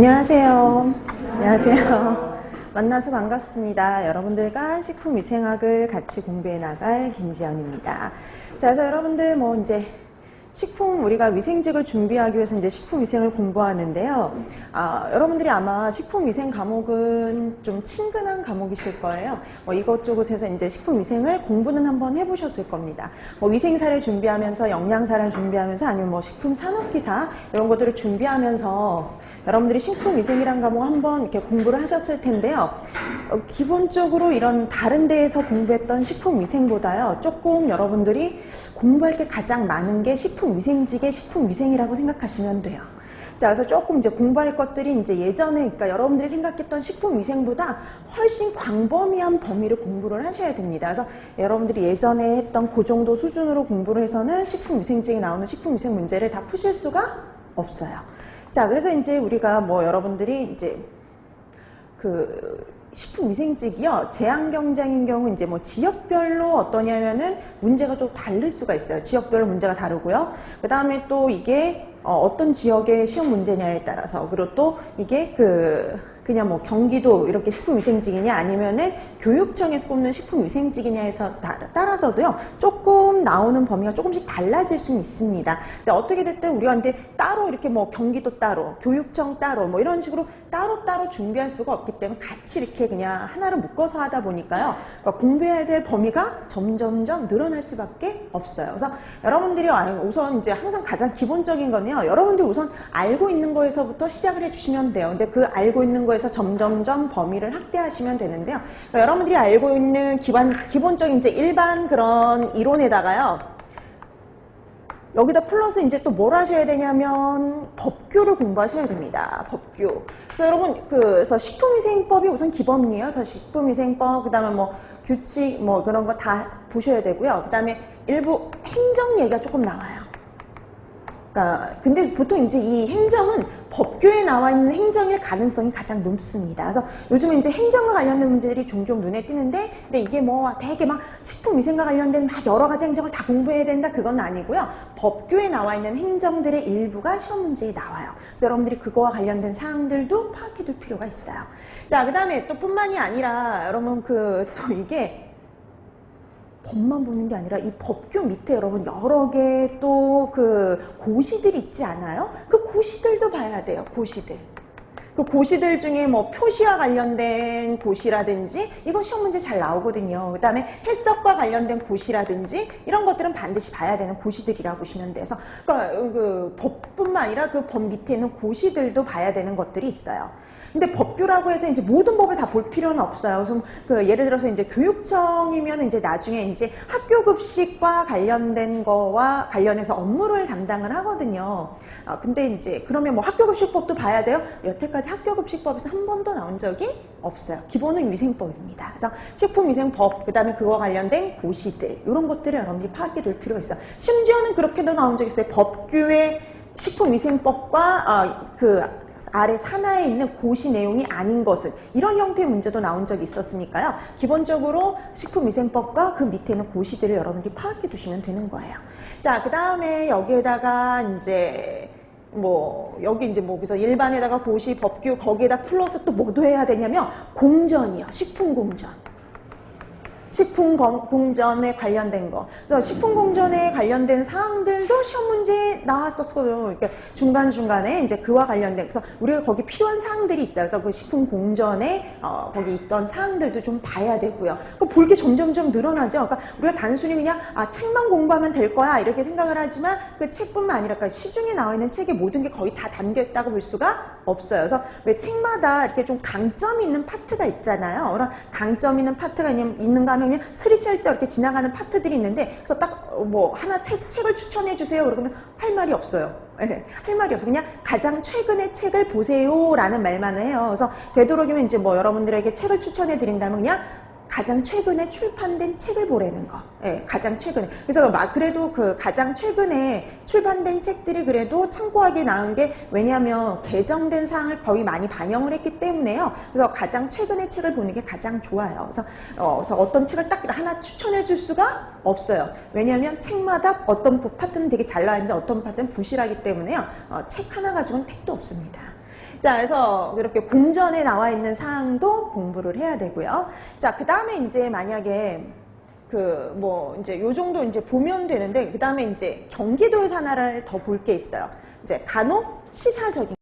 안녕하세요. 안녕하세요. 만나서 반갑습니다. 여러분들과 식품위생학을 같이 공부해 나갈 김지연입니다. 자, 그래서 여러분들 이제 식품 우리가 위생직을 준비하기 위해서 이제 식품위생을 공부하는데요. 여러분들이 아마 식품위생 과목은 좀 친근한 과목이실 거예요. 이것저것 해서 이제 식품위생을 공부는 한번 해보셨을 겁니다. 위생사를 준비하면서 영양사를 준비하면서 아니면 식품산업기사 이런 것들을 준비하면서 여러분들이 식품위생이라는 과목 한번 이렇게 공부를 하셨을 텐데요. 기본적으로 이런 다른 데에서 공부했던 식품위생보다요. 조금 여러분들이 공부할 게 가장 많은 게 식품위생직의 식품위생이라고 생각하시면 돼요. 자, 그래서 조금 이제 공부할 것들이 이제 예전에, 그러니까 여러분들이 생각했던 식품위생보다 훨씬 광범위한 범위를 공부를 하셔야 됩니다. 그래서 여러분들이 예전에 했던 그 정도 수준으로 공부를 해서는 식품위생직에 나오는 식품위생 문제를 다 푸실 수가 없어요. 자, 그래서 이제 우리가 여러분들이 이제 식품위생직이요. 제한경쟁인 경우 이제 지역별로 어떠냐면은 문제가 좀 다를 수가 있어요. 지역별로 문제가 다르고요. 그 다음에 또 이게 어떤 지역의 시험 문제냐에 따라서, 그리고 또 이게 그냥 경기도 이렇게 식품위생직이냐 아니면은 교육청에서 뽑는 식품위생직이냐에서 따라서도요 조금 나오는 범위가 조금씩 달라질 수는 있습니다. 근데 어떻게 됐든 우리가 근데 따로 이렇게 경기도 따로, 교육청 따로 이런 식으로 따로따로 준비할 수가 없기 때문에 같이 이렇게 그냥 하나를 묶어서 하다 보니까요. 그러니까 공부해야 될 범위가 점점점 늘어날 수밖에 없어요. 그래서 여러분들이 우선 이제 항상 가장 기본적인 거는요. 여러분들이 우선 알고 있는 거에서부터 시작을 해주시면 돼요. 근데 그 알고 있는 거에서 점점점 범위를 확대하시면 되는데요. 그러니까 여러분들이 알고 있는 기본적인 이제 일반 그런 이론에다가요. 여기다 플러스 이제 또 뭘 하셔야 되냐면 법규를 공부하셔야 됩니다. 법규. 그래서 여러분 그래서 식품위생법이 우선 기본이에요. 그래서 식품위생법, 그다음에 규칙 그런 거 다 보셔야 되고요. 그다음에 일부 행정 얘기가 조금 나와요. 근데 보통 이제 이 행정은 법규에 나와 있는 행정일 가능성이 가장 높습니다. 그래서 요즘에 이제 행정과 관련된 문제들이 종종 눈에 띄는데, 근데 이게 되게 식품위생과 관련된 여러 가지 행정을 다 공부해야 된다, 그건 아니고요. 법규에 나와 있는 행정들의 일부가 시험 문제에 나와요. 그래서 여러분들이 그거와 관련된 사항들도 파악해둘 필요가 있어요. 자, 그 다음에 또 뿐만이 아니라 여러분 또 이게 법만 보는 게 아니라 이 법규 밑에 여러분 여러 개 또 고시들이 있지 않아요? 그 고시들도 봐야 돼요. 고시들. 그 고시들 중에 표시와 관련된 고시라든지 이거 시험 문제 잘 나오거든요. 그 다음에 해석과 관련된 고시라든지 이런 것들은 반드시 봐야 되는 고시들이라고 보시면 돼서 그러니까 법뿐만 아니라 그 법 밑에 있는 고시들도 봐야 되는 것들이 있어요. 근데 법규라고 해서 이제 모든 법을 다 볼 필요는 없어요. 그래서 예를 들어서 이제 교육청이면 이제 나중에 이제 학교급식과 관련된 거와 관련해서 업무를 담당을 하거든요. 근데 이제 그러면 학교급식법도 봐야 돼요? 여태까지 학교급식법에서 한 번도 나온 적이 없어요. 기본은 위생법입니다. 그래서 식품위생법, 그 다음에 그거와 관련된 고시들, 이런 것들을 여러분들이 파악해 둘 필요가 있어요. 심지어는 그렇게도 나온 적이 있어요. 법규의 식품위생법과 아래 산하에 있는 고시 내용이 아닌 것은, 이런 형태의 문제도 나온 적이 있었으니까요. 기본적으로 식품위생법과 그 밑에 있는 고시들을 여러분들이 파악해 두시면 되는 거예요. 자, 그 다음에 여기에다가 이제 여기 이제 그래서 일반에다가 고시, 법규, 거기에다 플러스 또 뭐도 해야 되냐면 공전이요. 식품공전. 식품공전에 관련된 거. 그래서 식품공전에 관련된 사항들도 시험 문제에 나왔었거든요. 그러니까 중간중간에 이제 그와 관련된, 그래서 우리가 거기 필요한 사항들이 있어요. 그래서 그 식품공전에 거기 있던 사항들도 좀 봐야 되고요. 볼 게 점점점 늘어나죠. 그러니까 우리가 단순히 그냥 책만 공부하면 될 거야 이렇게 생각을 하지만 그 책뿐만 아니라 시중에 나와 있는 책에 모든 게 거의 다 담겨 있다고 볼 수가 없어요. 그래서 왜 책마다 이렇게 좀 강점이 있는 파트가 있잖아요. 그런 강점 있는 파트가 있는가 하면 그냥 스리슬쩍 이렇게 지나가는 파트들이 있는데, 그래서 딱 하나 책을 추천해 주세요 그러면 할 말이 없어요. 네, 할 말이 없어요. 그냥 가장 최근의 책을 보세요 라는 말만 해요. 그래서 되도록이면 이제 여러분들에게 책을 추천해 드린다면 그냥 가장 최근에 출판된 책을 보라는 거. 예, 가장 최근에. 그래서 그래도 가장 최근에 출판된 책들이 그래도 참고하기 나은 게, 왜냐하면 개정된 사항을 거의 많이 반영을 했기 때문에요. 그래서 가장 최근의 책을 보는 게 가장 좋아요. 그래서 어떤 책을 딱 하나 추천해 줄 수가 없어요. 왜냐하면 책마다 어떤 파트는 되게 잘 나와 있는데 어떤 파트는 부실하기 때문에요. 책 하나 가지고는 택도 없습니다. 자, 그래서 이렇게 공전에 나와 있는 사항도 공부를 해야 되고요. 자, 그 다음에 이제 만약에 이제 요 정도 이제 보면 되는데, 그 다음에 이제 경기도에서 하나를 더 볼 게 있어요. 이제 간혹 시사적인